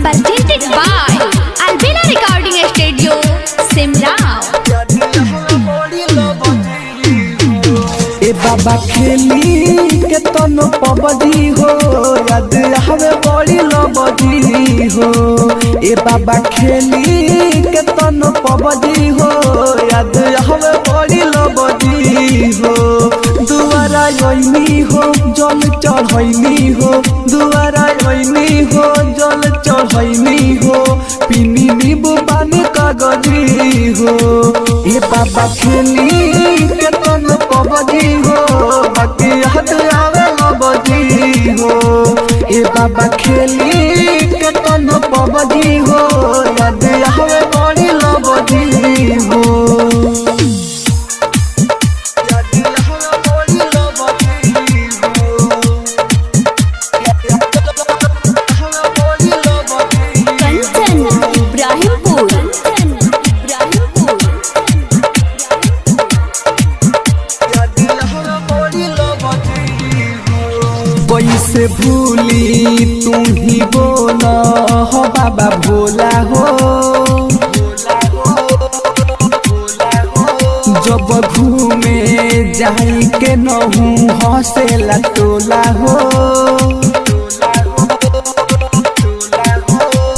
presented by Albina Recording Studio, Simla। ए बाबा खेली के तनो पबजी हो याद हवे बड़ी लबजी हो। ए बाबा खेली के तनो पबजी हो याद हवे बड़ी लबजी हो। दुआरा योनी हो जल चढ़ैनी हो, दुआरा योनी हो जल चढ़ैनी हो, पीनी नींबू पानी कागजी हो। ए बाबा खेली के तनो पबजी हो बाकी हाथ आवे लबजी हो। ए बाबा खेली के तनो पबजी हो याद आवे बड़ी लबजी हो। कंचन इब्राहिमपुर। कैसे भूली तू ही बोला हो बाबा भोला हो। जब घूमे जाई के नहू हंसेला टोला हो।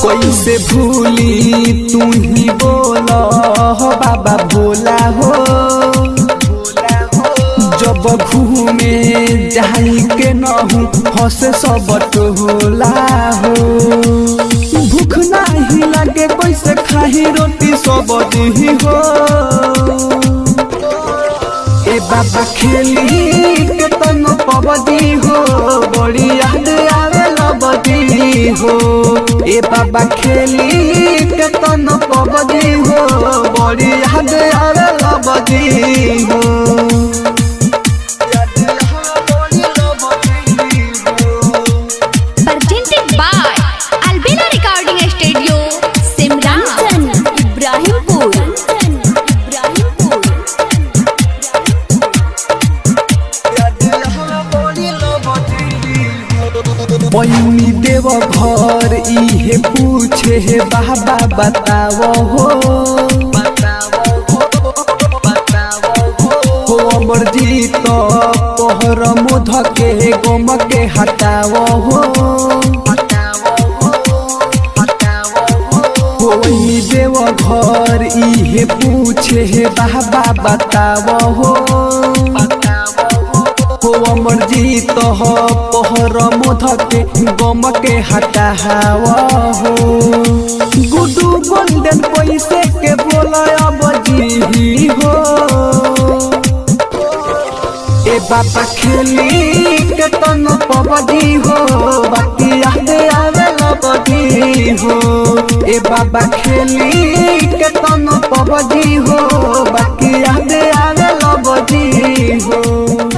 कैसे भूली तू ही बोला हो बाबा भोला हो। जब घूमे जाई के नहू हंसे सब टोला हो। भूख नहीं लगे कैसे खाही रोटी सब दी हो। ए बाबा खेली के तनो पबजी हो बड़ी याद आवे लबजी हो। ए बाबा खेली के तनो पबजी हो बड़ी याद आवे लबजी हो। Presented by Albina Recording Studio, Simla। Kanchan Ibrahimpur. पैनी देव घर इहे पूछे हे बाबा बताओ हो। हो अमर जीत पहर मुध के गम के हटाओ हो। पैनी देव घर इहे पूछे हे बाबा बताओ हो। हो अमर जीत हो पहर मुध के गम के हटावा हो। गुडू गोल्डन पैसे के बोला बजी हो। ए बाबा खेली के तनो पबजी हो बाकी याद आवे लबजी हो। ए बाबा खेली के तनो पबजी हो बाकी याद आवे लबजी हो।